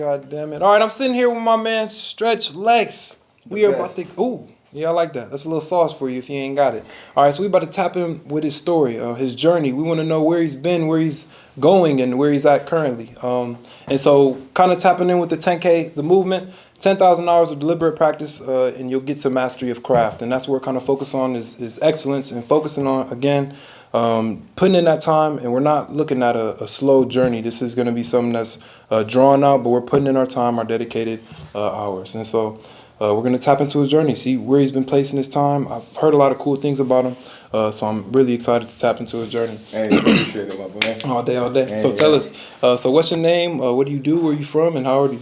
God damn it. All right, I'm sitting here with my man Stretchlexx. We are about to. Ooh, yeah, I like that. That's a little sauce for you if you ain't got it. All right, so we about to tap in with his story, his journey. We want to know where he's been, where he's going, and where he's at currently. And so, kind of tapping in with the 10K, the movement. 10,000 hours of deliberate practice, and you'll get to mastery of craft. And that's where we're kind of focus on is excellence and focusing on, again, putting in that time. And we're not looking at a slow journey. This is going to be something that's drawn out, but we're putting in our time, our dedicated hours. And so we're going to tap into his journey, see where he's been placing his time. I've heard a lot of cool things about him. So I'm really excited to tap into his journey. Hey, appreciate it, my boy. All day, all day. Hey, so tell us, so what's your name? What do you do? Where are you from? And how old are you?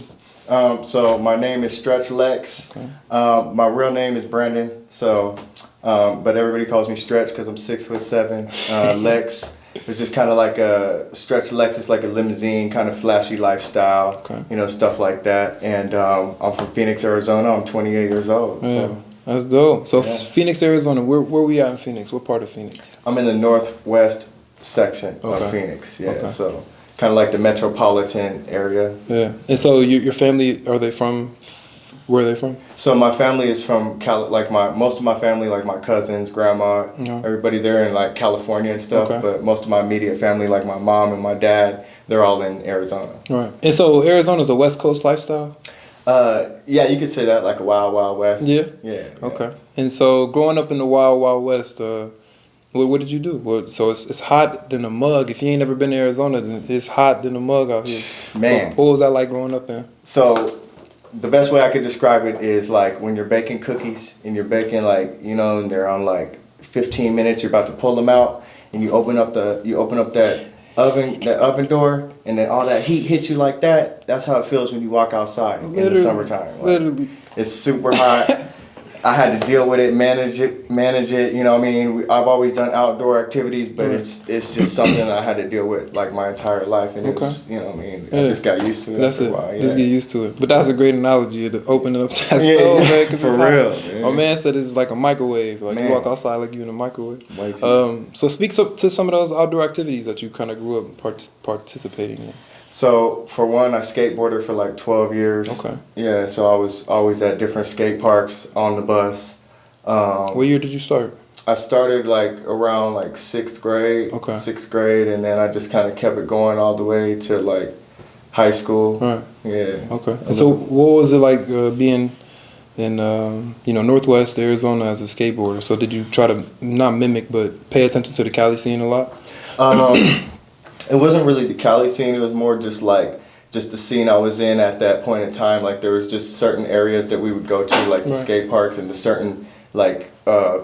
So my name is Stretchlexx. Okay. My real name is Brandon. So, but everybody calls me Stretch because I'm 6'7". Lex is just kind of like a Stretchlexx. It's like a limousine kind of flashy lifestyle. Okay. You know, stuff like that. And I'm from Phoenix, Arizona. I'm 28 years old. Yeah. So that's dope. So yeah. Phoenix, Arizona. Where we at in Phoenix? What part of Phoenix? I'm in the northwest section of Phoenix. Yeah. Okay. So. Kind of like the metropolitan area. Yeah. And so your family, are they from, where are they from? So my family is from, most of my family, like my cousins, grandma, everybody there in like California and stuff. Okay. But most of my immediate family, like my mom and my dad, they're all in Arizona. Right. And so Arizona's a West Coast lifestyle? Yeah, you could say that, like a wild, wild west. Yeah? Yeah. Okay. And so growing up in the wild, wild west, what did you do? Well, so it's hot than a mug. If you ain't never been to Arizona, then it's hot than a mug out here. Man. So what was that like growing up there? So the best way I could describe it is like when you're baking cookies and you're baking and they're on like 15 minutes, you're about to pull them out and you open up that oven door and then all that heat hits you like that. That's how it feels when you walk outside in the summertime. Literally. It's super hot. I had to deal with it, manage it. You know what I mean? I've always done outdoor activities, but it's just something I had to deal with like my entire life, and it's you know what I mean. I just got used to it. That's after a while, Just get used to it. But that's a great analogy to opening up that stove, man. Cause for real. My man said it's like a microwave. Like you walk outside like you in a microwave. So speak to some of those outdoor activities that you kind of grew up participating in. So for one, I skateboarded for like 12 years. Okay. Yeah, so I was always at different skate parks on the bus. What year did you start? I started like around like 6th grade. Okay. 6th grade, and then I just kind of kept it going all the way to like high school. Right. Yeah. Okay. And so what was it like being in Northwest Arizona as a skateboarder? So did you try to not mimic but pay attention to the Cali scene a lot? It wasn't really the Cali scene. It was more just the scene I was in at that point in time. Like there was just certain areas that we would go to, like the skate parks and the certain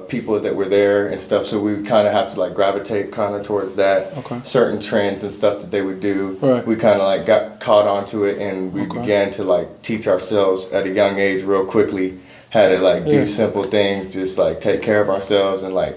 people that were there and stuff. So we would kind of have to like gravitate kind of towards that. Okay. Certain trends and stuff that they would do. Right. We kind of like got caught onto it, and we began to like teach ourselves at a young age real quickly how to like do simple things, just like take care of ourselves and like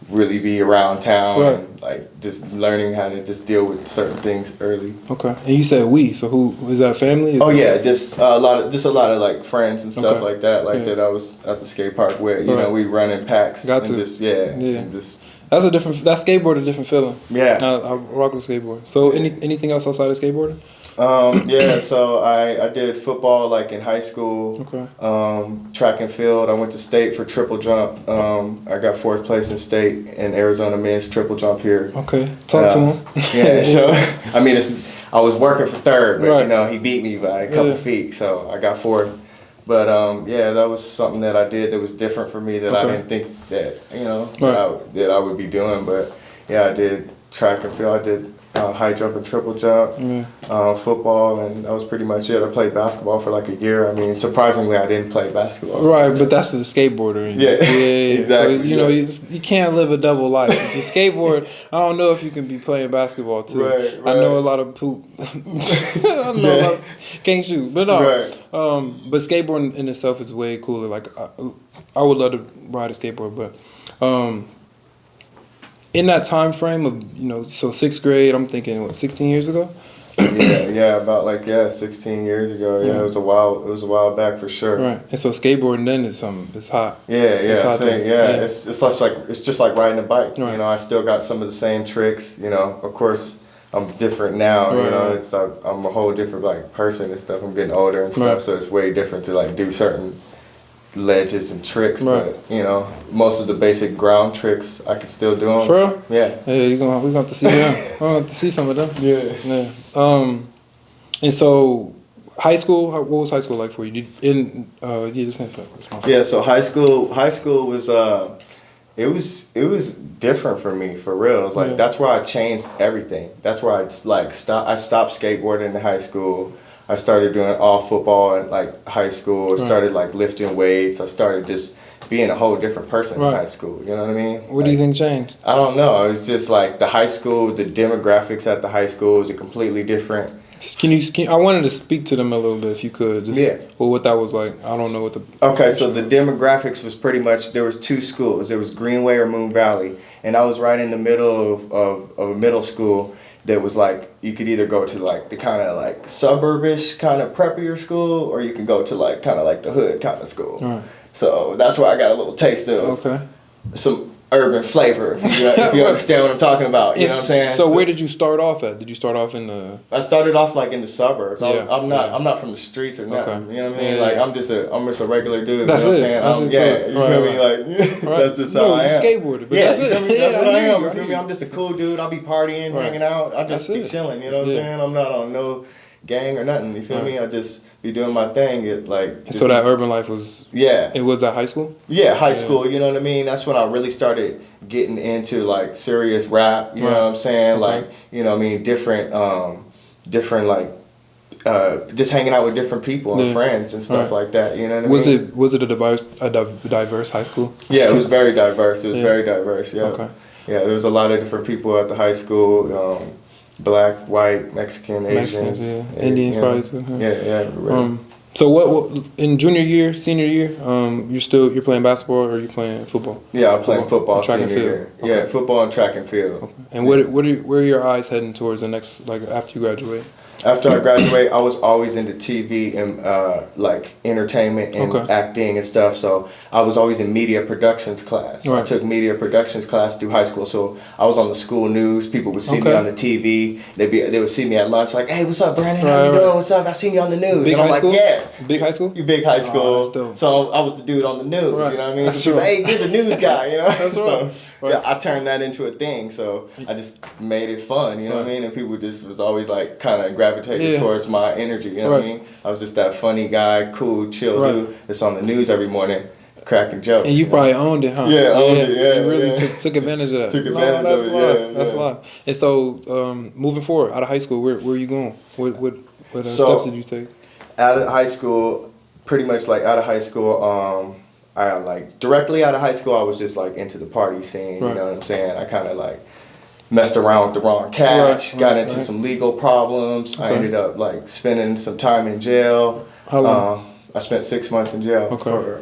really be around town and like just learning how to just deal with certain things early. Okay. And you said we, so who is that, family? Yeah, just a lot of like friends and stuff like that, that I was at the skate park with. You know, we run in packs. Got to. And that's that skateboard a different feeling. Yeah. I rock with skateboard. So anything else outside of skateboarding? So I did football like in high school. Okay. Track and field. I went to state for triple jump. I got 4th place in state in Arizona men's triple jump here. Okay. Talk to him. Yeah. So I mean, I was working for 3rd, but he beat me by a couple feet, so I got 4th. But that was something that I did that was different for me that I didn't think that that I would be doing. But yeah, I did track and field. I did high jump and triple jump, football, and that was pretty much it. I played basketball for like a year. I mean, surprisingly, I didn't play basketball. Right, but that's the skateboarder. Yeah, exactly. So, you can't live a double life. If you skateboard, I don't know if you can be playing basketball too. Right. I know a lot of poop. I know a lot can't shoot, but no. Right. But skateboarding in itself is way cooler. Like I would love to ride a skateboard, but in that time frame of, so 6th grade, I'm thinking, 16 years ago? About 16 years ago. Yeah, it was a while back for sure. Right. And so skateboarding then it's hot. It's just like riding a bike. Right. I still got some of the same tricks. Of course, I'm different now, you know. Right. It's I'm a whole different like person and stuff. I'm getting older and stuff, Right. so it's way different to like do certain ledges and tricks. Right. But you know, most of the basic ground tricks I can still do them. For real? Yeah. Yeah, we're gonna have to see them. We're gonna have to see some of them. Yeah. Yeah. And so high school, what was high school like for you? Just answer that question. Yeah. So high school was it was different for me, for real. It was like that's where I changed everything. That's where I stopped skateboarding in high school. I started doing all football in like high school. I started like lifting weights. I started just being a whole different person in high school. You know what I mean? What do you think changed? I don't know. It was just like the high school, the demographics at the high school was completely different. I wanted to speak to them a little bit if you could. Well, what that was like. I don't know what the. Okay, so the demographics was pretty much, there was two schools. There was Greenway or Moon Valley, and I was right in the middle of a middle school that was like, you could either go to like the kind of like suburbish kind of preppier school, or you can go to like kind of like the hood kind of school. Right. So that's where I got a little taste of some urban flavor, if you understand what I'm talking about. You know what I'm saying? So where did you start off at? Did you start off in the? I started off like in the suburbs. Yeah, I'm not from the streets or nothing. Okay. You know what I mean? Yeah, like yeah. I'm just a regular dude. That's you know it. what I'm saying? That's it. You feel me? Like that's just how I am. Skateboarder, but yeah, that's you it. feel me? That's what I am. You feel me? you. I'm just a cool dude. I'll be partying, hanging out. I just be chilling. You know what I'm saying? I'm not on no gang or nothing. You feel me? I just be doing my thing. So that urban life was. Yeah. It was at high school. Yeah, high school. You know what I mean? That's when I really started getting into like serious rap. You know what I'm saying? Like, you know what I mean? Different like. Just hanging out with different people and friends and stuff like that. You know what I mean? Was it a diverse high school? Yeah, it was very diverse. It was very diverse. Yeah. Okay. Yeah, there was a lot of different people at the high school. Black, white, Mexican, Asians, Indians, probably too. Yeah. Really. So what in junior year, senior year, you're playing basketball or you playing football? Yeah, I'm playing football track senior and field. year. Okay. Yeah, football and track and field. Okay. And where are your eyes heading towards the next, like after you graduate? After I graduated, I was always into TV and like entertainment and acting and stuff. So I was always in media productions class. Right. I took media productions class through high school. So I was on the school news. People would see me on the TV. They would see me at lunch like, "Hey, what's up, Brandon? How you doing? What's up? I seen you on the news." Big and I'm high like, school? "Yeah." Big high school? You big high school. Oh, that's dope. So I was the dude on the news. Right. You know what I mean? That's So people, true. "Hey, you're the news guy." You know. That's right. So, yeah, I turned that into a thing. So I just made it fun. You know what I mean? And people just was always like kind of gravitated towards my energy. You know what I mean? I was just that funny guy, cool, chill dude that's on the news every morning, cracking jokes. And you probably owned it, huh? Yeah, I owned it. Yeah, you really took advantage of that. Took advantage of it. That's a lot. And so, moving forward out of high school, where are you going? What steps did you take? Out of high school, pretty much like out of high school, I like directly out of high school, I was just like into the party scene. You know what I'm saying? I kind of like messed around with the wrong catch, got into some legal problems. I ended up like spending some time in jail. How long? I spent 6 months in jail for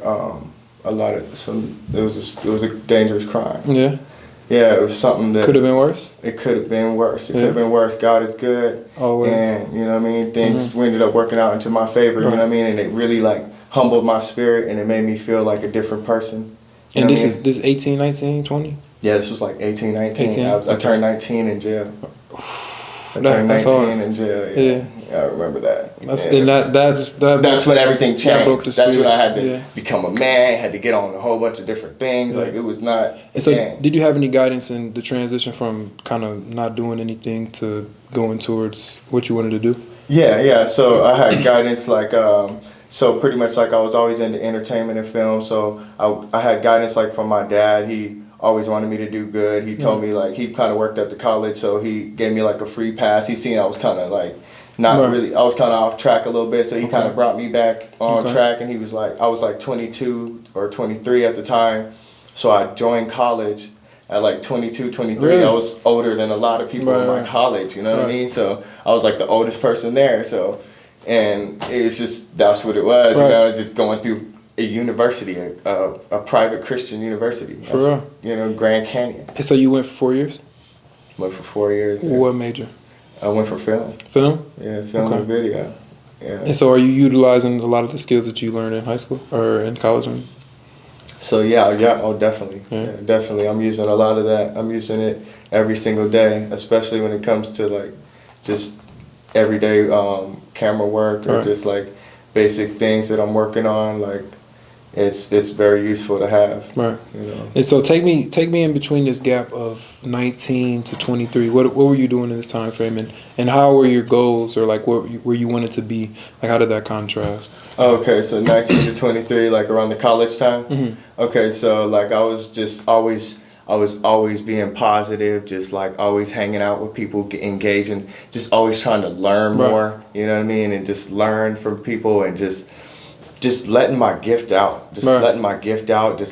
a lot of it was a dangerous crime. Yeah. Yeah, it was something that could have been worse. It could have been worse. It could have been worse. God is good. Always. And you know what I mean? Things ended up working out into my favor, you know what I mean? And it really like humbled my spirit and it made me feel like a different person. And this is 18, 19, 20? Yeah, this was like 18, 19. 18? I turned 19 in jail. I turned 19 in jail. Yeah. I remember that. That's when everything changed. That's when I had to become a man, had to get on a whole bunch of different things. Like it was not. And so, did you have any guidance in the transition from kind of not doing anything to going towards what you wanted to do? Yeah. So I had guidance like. So pretty much like I was always into entertainment and film. So I had guidance like from my dad. He always wanted me to do good. He told me like he kind of worked at the college, so he gave me like a free pass. He seen I was kind of like not really. I was kind of off track a little bit, so he kind of brought me back on track. And he was like, I was like 22 or 23 at the time, so I joined college at like 22, 23. Really? I was older than a lot of people in my college. You know what I mean? So I was like the oldest person there. So. And it was just, that's what it was, you know, just going through a university, a private Christian university. For real? You know, Grand Canyon. And so you went for 4 years? Went for 4 years. There. What major? I went for film. Film? Yeah, film and video. Yeah. And so are you utilizing a lot of the skills that you learned in high school or in college? So oh definitely, yeah, definitely. I'm using a lot of that. I'm using it every single day, especially when it comes to like just everyday camera work or just like basic things that I'm working on. Like it's very useful to have. Right. You know. And so take me in between this gap of 19 to 23. What were you doing in this time frame, and how were your goals, or like where you wanted to be? Like how did that contrast? Okay, so 19 to 23, like around the college time. Mm-hmm. Okay, so like I was always being positive, just like always hanging out with people, engaging, just always trying to learn more. You know what I mean, and just learn from people, and just letting my gift out, just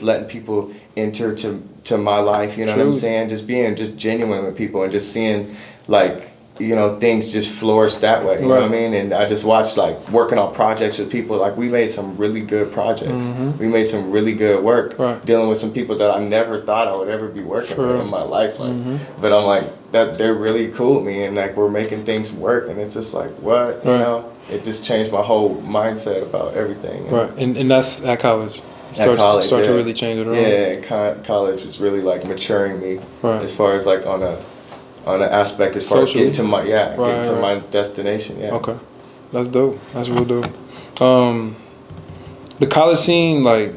letting people enter to my life. You know what I'm saying? Just being genuine with people, and just seeing like, you know, things just flourish that way. You know what I mean? And I just watched like working on projects with people. Like we made some really good projects. Mm-hmm. We made some really good work dealing with some people that I never thought I would ever be working with in my life. Like, but I'm like, that they're really cool with me, and like we're making things work, and it's just like, what, you know? It just changed my whole mindset about everything. Right, and that's at college. At college, start to really change it around. Yeah, college was really like maturing me as far as like on an aspect as far as getting to my my destination. Yeah. Okay, that's dope. That's real dope. The college scene, like,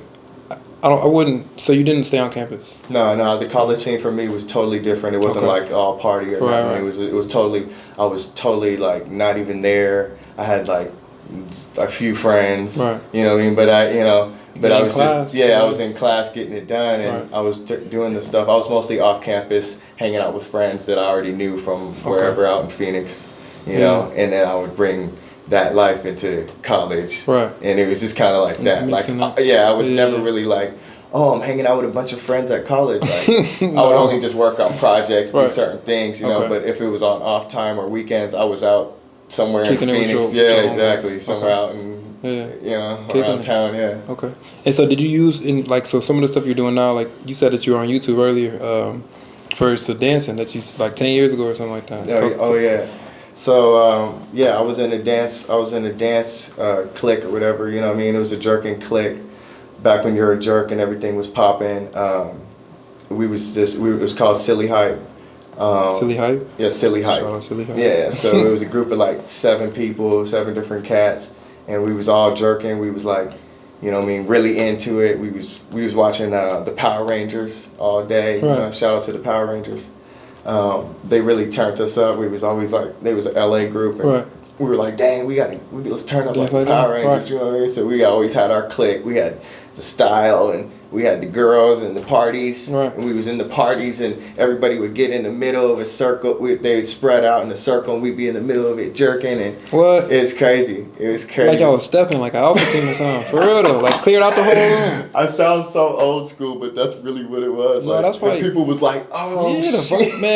I wouldn't. So you didn't stay on campus? No. The college scene for me was totally different. It wasn't like all party or nothing. It was totally. I was totally like not even there. I had like a few friends. You know what I mean? But I was class, I was in class getting it done, and I was doing the stuff. I was mostly off campus, hanging out with friends that I already knew from wherever out in Phoenix, you know, and then I would bring that life into college, and it was just kind of like that. Like, I was never really like, oh, I'm hanging out with a bunch of friends at college. Like, I would only just work on projects, do certain things, you know. But if it was on off time or weekends, I was out somewhere in Phoenix. Exactly, somewhere out in. You know, around town, Okay. And so did you use, in like, so some of the stuff you're doing now, like you said that you were on YouTube earlier, for the dancing that you, like 10 years ago or something like that. Yeah. So, I was in a dance clique or whatever, you know what I mean? It was a jerking clique back when you were a jerk and everything was popping. It was called Silly Hype. Silly Hype? Yeah, Silly Hype. Shout out Silly Hype. Yeah, so it was a group of like 7 people, 7 different cats. And we was all jerking. We was like, you know what I mean, really into it. We was watching the Power Rangers all day. You know, shout out to the Power Rangers. They really turned us up. We was always like, they was an LA group, and we were like, dang, let's turn up like the Power Rangers. You know what I mean? So we always had our clique. We had the style, and we had the girls and the parties, and we was in the parties, and everybody would get in the middle of a circle. They'd spread out in a circle, and we'd be in the middle of it jerking, and it's crazy. It was crazy. Like y'all was stepping like an alpha team or something. For real though, like cleared out the whole room. I sound so old school, but that's really what it was. No, like, that's why people was like, oh shit.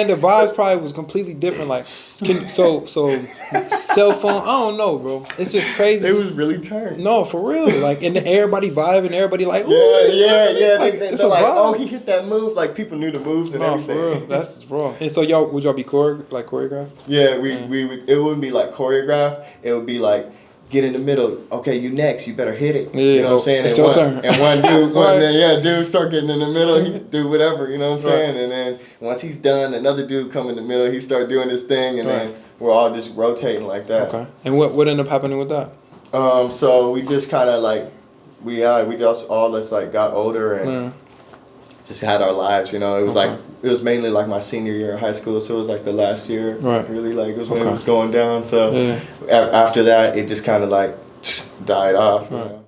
The vibe probably was completely different. Like, so cell phone, I don't know, bro. It's just crazy. It was really turned. No, for real. Like, and everybody vibing, everybody like, like, they're like, oh, he hit that move. Like, people knew the moves and everything. For real. That's raw. And so would y'all be choreographed? Yeah, we would. It wouldn't be like choreographed. It would be like, get in the middle. Okay, you next. You better hit it. Yeah, you know what I'm saying? It's your turn. And one dude start getting in the middle. He do whatever. You know what I'm saying? And then once he's done, another dude come in the middle. He start doing his thing, and then we're all just rotating like that. Okay. And what ended up happening with that? So we just kind of like we just all just like got older and just had our lives, you know. It was like it was mainly like my senior year in high school, so it was like the last year. Really, like it was when it was going down. So after that, it just kind of like died off. You know?